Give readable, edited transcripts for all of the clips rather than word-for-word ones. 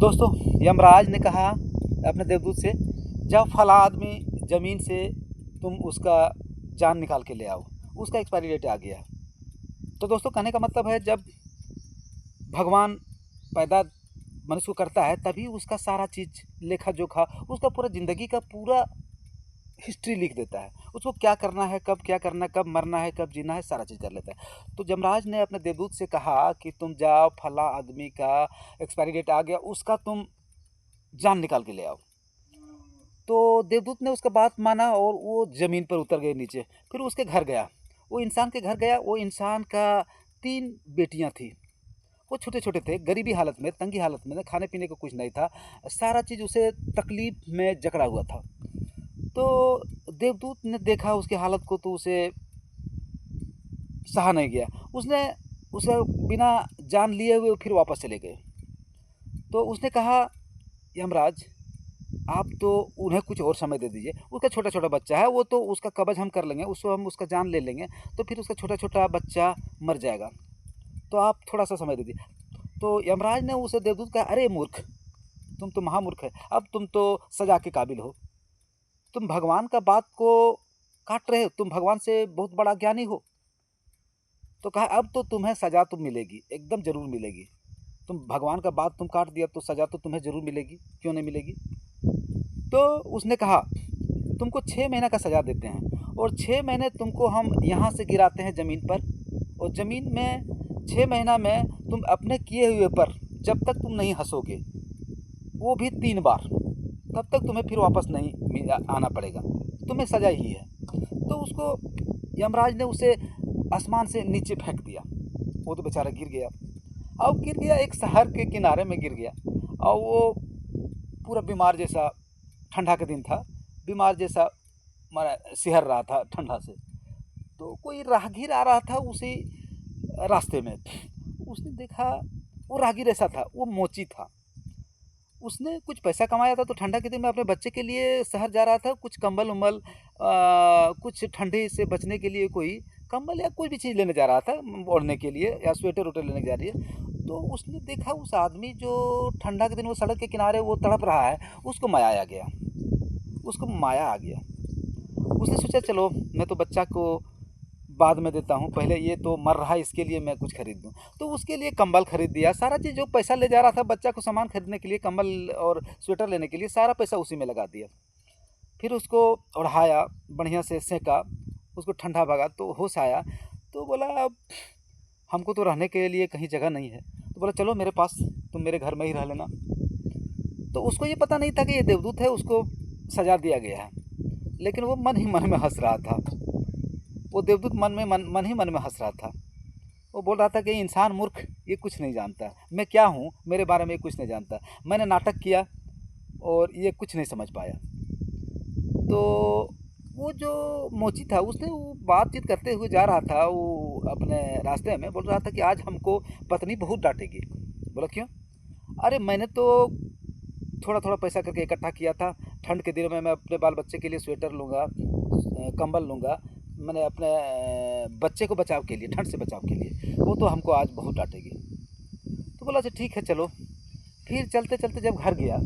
दोस्तों, यमराज ने कहा अपने देवदूत से, जब फला आदमी ज़मीन से तुम उसका जान निकाल के ले आओ, उसका एक्सपायरी डेट आ गया। तो दोस्तों, कहने का मतलब है, जब भगवान पैदा मनुष्य को करता है तभी उसका सारा चीज़ लेखा जोखा, उसका पूरा ज़िंदगी का पूरा हिस्ट्री लिख देता है। उसको क्या करना है, कब क्या करना है, कब मरना है, कब जीना है, सारा चीज़ कर लेता है। तो यमराज ने अपने देवदूत से कहा कि तुम जाओ, फला आदमी का एक्सपायरी डेट आ गया, उसका तुम जान निकाल के ले आओ। तो देवदूत ने उसका बात माना और वो ज़मीन पर उतर गए नीचे। फिर उसके घर गया, वो इंसान के घर गया। वो इंसान का 3 बेटियां थी। वो छोटे छोटे थे, गरीबी हालत में, तंगी हालत में, खाने पीने को कुछ नहीं था, सारा चीज़ उसे तकलीफ में जकड़ा हुआ था। तो देवदूत ने देखा उसकी हालत को, तो उसे सहा नहीं गया। उसने उसे बिना जान लिए हुए फिर वापस चले गए। तो उसने कहा, यमराज, आप तो उन्हें कुछ और समय दे दीजिए। उसका छोटा छोटा बच्चा है, वो तो उसका कब्ज़ हम कर लेंगे, उसको हम उसका जान ले लेंगे, तो फिर उसका छोटा छोटा बच्चा मर जाएगा। तो आप थोड़ा सा समय दे दीजिए। तो यमराज ने उसे देवदूत कहा, अरे मूर्ख, तुम तो महामूर्ख है, अब तुम तो सजा के काबिल हो। तुम भगवान का बात को काट रहे हो, तुम भगवान से बहुत बड़ा ज्ञानी हो। तो कहा, अब तो तुम्हें सजा तो मिलेगी, एकदम ज़रूर मिलेगी। तुम भगवान का बात तुम काट दिया, तो सज़ा तो तुम्हें ज़रूर मिलेगी, क्यों नहीं मिलेगी। तो उसने कहा, तुमको 6 महीने का सज़ा देते हैं, और 6 महीने तुमको हम यहाँ से गिराते हैं ज़मीन पर, और ज़मीन में 6 महीना में तुम अपने किए हुए पर जब तक तुम नहीं हंसोगे, वो भी 3 बार, तब तक तुम्हें फिर वापस नहीं आना पड़ेगा, तुम्हें सज़ा ही है। तो उसको यमराज ने उसे आसमान से नीचे फेंक दिया। वो तो बेचारा गिर गया। अब गिर गया, एक शहर के किनारे में गिर गया, और वो पूरा बीमार जैसा, ठंडा का दिन था, बीमार जैसा मारा सिहर रहा था ठंडा से। तो कोई राहगीर आ रहा था उसी रास्ते में। उसने देखा, वो राहगीर ऐसा था, वो मोची था। उसने कुछ पैसा कमाया था, तो ठंडा के दिन में अपने बच्चे के लिए शहर जा रहा था, कुछ कंबल उम्बल, कुछ ठंडे से बचने के लिए कोई कंबल या कोई भी चीज़ लेने जा रहा था, ओढ़ने के लिए, या स्वेटर वोटर लेने जा रही है। तो उसने देखा उस आदमी जो ठंडा के दिन वो सड़क के किनारे वो तड़प रहा है, उसको माया आ गया, उसको माया आ गया। उसने सोचा, चलो मैं तो बच्चा को बाद में देता हूँ, पहले ये तो मर रहा है, इसके लिए मैं कुछ खरीद दूँ। तो उसके लिए कंबल खरीद दिया, सारा चीज़ जो पैसा ले जा रहा था बच्चा को सामान खरीदने के लिए, कंबल और स्वेटर लेने के लिए, सारा पैसा उसी में लगा दिया। फिर उसको ओढ़ाया, बढ़िया से सेंका, उसको ठंडा भगा, तो होश आया। तो बोला, अब हमको तो रहने के लिए कहीं जगह नहीं है। तो बोला, चलो मेरे पास, तुम मेरे घर में ही रह लेना। तो उसको ये पता नहीं था कि ये देवदूत है, उसको सजा दिया गया है। लेकिन वो मन ही मन में हंस रहा था। वो देवदूत मन ही मन में हंस रहा था। वो बोल रहा था कि इंसान मूर्ख, ये कुछ नहीं जानता, मैं क्या हूँ, मेरे बारे में कुछ नहीं जानता, मैंने नाटक किया और ये कुछ नहीं समझ पाया। तो वो जो मोची था, उसने वो बातचीत करते हुए जा रहा था, वो अपने रास्ते में बोल रहा था कि आज हमको पत्नी बहुत डांटेगी। बोला, क्यों? अरे मैंने तो थोड़ा थोड़ा पैसा करके इकट्ठा किया था, ठंड के दिनों में मैं अपने बाल बच्चे के लिए स्वेटर लूँगा, कंबल लूँगा, मैंने अपने बच्चे को बचाव के लिए, ठंड से बचाव के लिए, वो तो हमको आज बहुत डांटेगी। तो बोला, अच्छा ठीक है, चलो। फिर चलते चलते जब घर गया,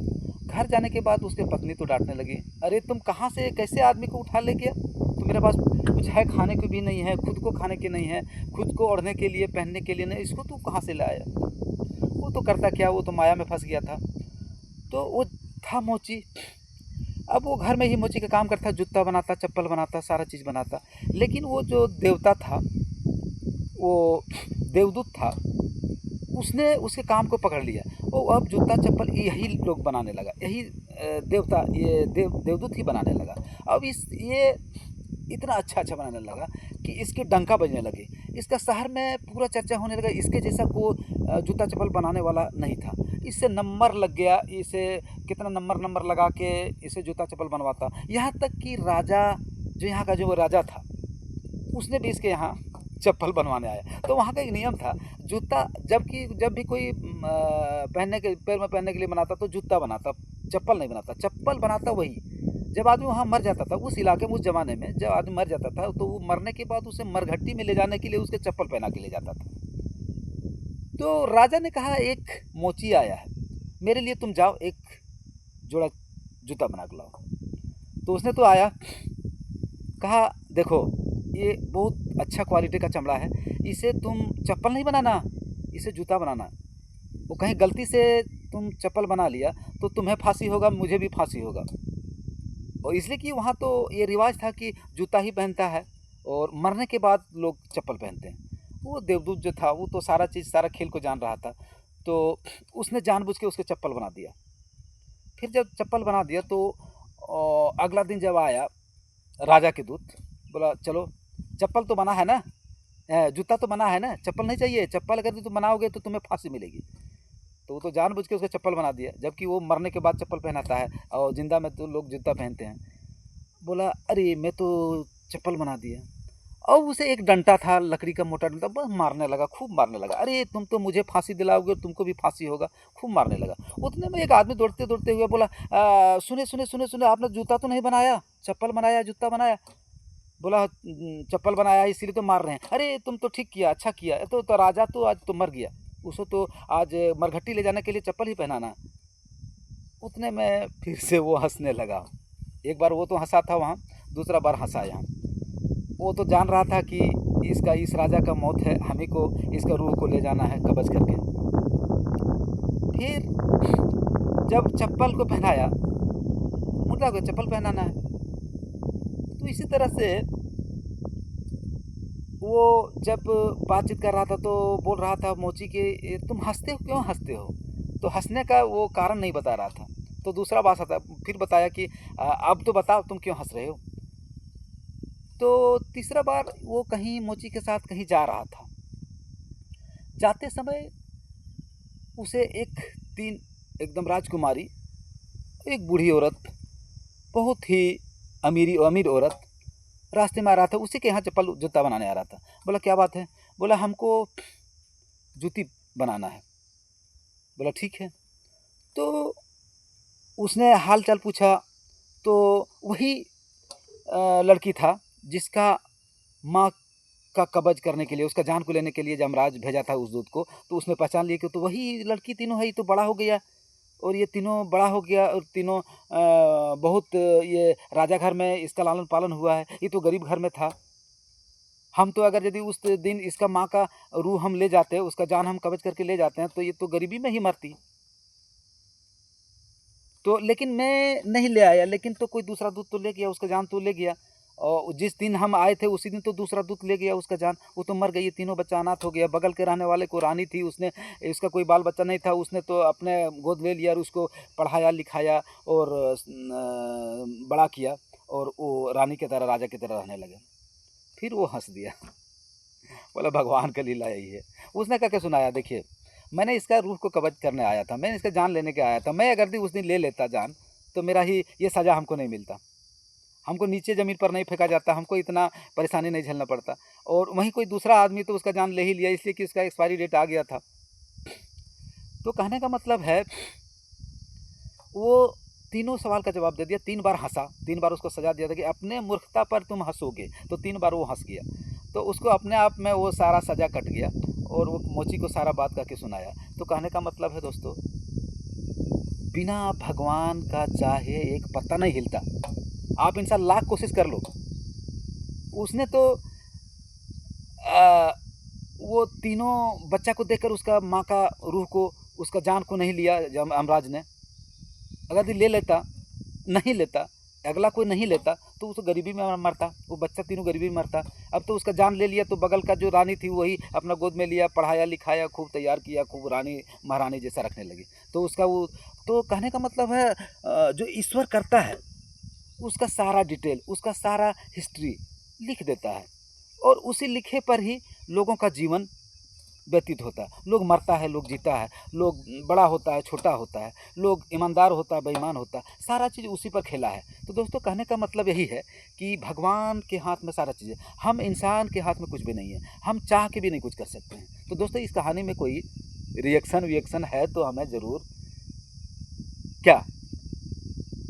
घर जाने के बाद उसके पत्नी तो डांटने लगी, अरे तुम कहाँ से, कैसे आदमी को उठा ले गया, तो मेरे पास कुछ है, खाने को भी नहीं है, खुद को खाने के नहीं है, खुद को ओढ़ने के लिए, पहनने के लिए नहीं, इसको तू कहाँ से लाया। वो तो करता क्या, वो तो माया में फंस गया था। तो वो था मोची। अब वो घर में ही मोची का काम करता, जूता बनाता, चप्पल बनाता, सारा चीज़ बनाता। लेकिन वो जो देवता था, वो देवदूत था, उसने उसके काम को पकड़ लिया। वो अब जूता चप्पल यही लोग बनाने लगा, यही देवता, ये देवदूत ही बनाने लगा। अब ये इतना अच्छा अच्छा बनाने लगा कि इसके डंका बजने लगे, इसका शहर में पूरा चर्चा होने लगा, इसके जैसा को जूता चप्पल बनाने वाला नहीं था। इससे नंबर लग गया, इसे कितना नंबर लगा के इसे जूता चप्पल बनवाता। यहाँ तक कि राजा, जो यहाँ का जो राजा था, उसने भी इसके यहाँ चप्पल बनवाने आया। तो वहाँ का एक नियम था, जूता जब भी कोई पहनने के, पैर में पहनने के लिए बनाता तो जूता बनाता, चप्पल नहीं बनाता। चप्पल बनाता वही जब आदमी वहाँ मर जाता था, उस इलाके में, उस ज़माने में जब आदमी मर जाता था, तो वो मरने के बाद उसे मरघट्टी में ले जाने के लिए उसके चप्पल पहना के ले जाता था। तो राजा ने कहा, एक मोची आया है, मेरे लिए तुम जाओ एक जोड़ा जूता बना के लाओ। तो उसने तो आया, कहा देखो ये बहुत अच्छा क्वालिटी का चमड़ा है, इसे तुम चप्पल नहीं बनाना, इसे जूता बनाना। वो कहीं गलती से तुम चप्पल बना लिया तो तुम्हें फांसी होगा, मुझे भी फांसी होगा। और इसलिए कि वहाँ तो ये रिवाज था कि जूता ही पहनता है और मरने के बाद लोग चप्पल पहनते हैं। वो देवदूत जो था वो तो सारा चीज़, सारा खेल को जान रहा था, तो उसने जानबूझ के उसके चप्पल बना दिया। फिर जब चप्पल बना दिया तो अगला दिन जब आया राजा के दूत, बोला चलो चप्पल तो बना है ना, जूता तो बना है ना, चप्पल नहीं चाहिए, चप्पल अगर तुम बनाओगे तो तुम्हें फांसी मिलेगी। तो वो तो जानबूझ के उसका चप्पल बना दिया, जबकि वो मरने के बाद चप्पल पहनाता है और जिंदा में तो लोग जूता पहनते हैं। बोला अरे मैं तो चप्पल बना दिया। और उसे एक डंडा था, लकड़ी का मोटा डंडा, बस मारने लगा, खूब मारने लगा। अरे तुम तो मुझे फांसी दिलाओगे, तुमको भी फांसी होगा, खूब मारने लगा। उतने में एक आदमी दौड़ते दौड़ते हुए बोला सुने सुने सुने सुने, आपने जूता तो नहीं बनाया, चप्पल बनाया, जूता बनाया? बोला चप्पल बनाया इसीलिए तो मार रहे हैं। अरे तुम तो ठीक किया, अच्छा किया, तो राजा तो आज तो मर गया, उसको तो आज मरघट्टी ले जाने के लिए चप्पल ही पहनाना। उतने में फिर से वो हंसने लगा। एक बार वो तो हंसा था वहाँ, दूसरा बार हंसा यहाँ। वो तो जान रहा था कि इसका, इस राजा का मौत है, हम ही को इसका रूह को ले जाना है कब्ज करके। फिर जब चप्पल को पहनाया, मुद्दा को चप्पल पहनाना है, तो इसी तरह से वो जब बातचीत कर रहा था तो बोल रहा था मोची के तुम हंसते हो, क्यों हंसते हो? तो हंसने का वो कारण नहीं बता रहा था। तो दूसरा बात आता, फिर बताया कि अब तो बताओ तुम क्यों हंस रहे हो? तो तीसरा बार वो कहीं मोची के साथ कहीं जा रहा था। जाते समय उसे तीन एकदम राजकुमारी, एक बूढ़ी औरत, बहुत ही अमीर औरत रास्ते में आ रहा था, उसी के यहाँ चप्पल जूता बनाने आ रहा था। बोला क्या बात है? बोला हमको जूती बनाना है। बोला ठीक है। तो उसने हाल चाल पूछा, तो वही लड़की था जिसका माँ का कब्ज करने के लिए, उसका जान को लेने के लिए यमराज भेजा था उस दूत को। तो उसने पहचान लिया कि तो वही लड़की, तीनों है, ये तो बड़ा हो गया, और ये तीनों बड़ा हो गया, और तीनों बहुत ये राजा घर में इसका लालन पालन हुआ है, ये तो गरीब घर में था। हम तो अगर यदि उस दिन इसका माँ का रूह हम ले जाते, उसका जान हम कब्ज करके ले जाते हैं, तो ये तो गरीबी में ही मरती। तो लेकिन मैं नहीं ले आया, लेकिन तो कोई दूसरा दूत तो ले गया, उसका जान तो ले गया। और जिस दिन हम आए थे उसी दिन तो दूसरा दूत ले गया उसका जान, वो तो मर गई। तीनों बच्चा अनाथ हो गया। बगल के रहने वाले को रानी थी, उसने, इसका कोई बाल बच्चा नहीं था, उसने तो अपने गोद ले लिया और उसको पढ़ाया लिखाया और बड़ा किया, और वो रानी की तरह, राजा की तरह रहने लगे। फिर वो हंस दिया, बोला भगवान का लीला यही है। उसने कह के सुनाया, देखिए मैंने इसका रूह को कब्ज करने आया था, मैं इसका जान लेने के आया था। मैं अगर उस दिन ले लेता जान, तो मेरा ही ये सज़ा हमको नहीं मिलता, हमको नीचे ज़मीन पर नहीं फेंका जाता, हमको इतना परेशानी नहीं झेलना पड़ता। और वहीं कोई दूसरा आदमी तो उसका जान ले ही लिया, इसलिए कि उसका एक्सपायरी डेट आ गया था। तो कहने का मतलब है, वो तीनों सवाल का जवाब दे दिया, 3 बार हंसा, 3 बार उसको सजा दिया था कि अपने मूर्खता पर तुम हंसोगे, तो 3 बार वो हंस गया। तो उसको अपने आप में वो सारा सजा कट गया, और वो मोची को सारा बात करके सुनाया। तो कहने का मतलब है दोस्तों, बिना भगवान का चाहे एक पत्ता नहीं हिलता। आप इंसान लाख कोशिश कर लो। उसने तो वो तीनों बच्चा को देखकर उसका माँ का रूह को, उसका जान को नहीं लिया यमराज ने। अगर ले लेता, नहीं लेता, अगला कोई नहीं लेता, तो उस गरीबी में मरता, वो बच्चा तीनों गरीबी में मरता। अब तो उसका जान ले लिया, तो बगल का जो रानी थी वही अपना गोद में लिया, पढ़ाया लिखाया, खूब तैयार किया, खूब रानी महारानी जैसा रखने लगी। तो उसका वो, तो कहने का मतलब है जो ईश्वर करता है उसका सारा डिटेल, उसका सारा हिस्ट्री लिख देता है, और उसी लिखे पर ही लोगों का जीवन व्यतीत होता है। लोग मरता है, लोग जीता है, लोग बड़ा होता है, छोटा होता है, लोग ईमानदार होता है, बेईमान होता है, सारा चीज़ उसी पर खेला है। तो दोस्तों कहने का मतलब यही है कि भगवान के हाथ में सारा चीज़ है, हम इंसान के हाथ में कुछ भी नहीं है, हम चाह के भी नहीं कुछ कर सकते हैं। तो दोस्तों इस कहानी में कोई रिएक्शन है तो हमें ज़रूर क्या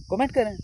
कमेंट करें।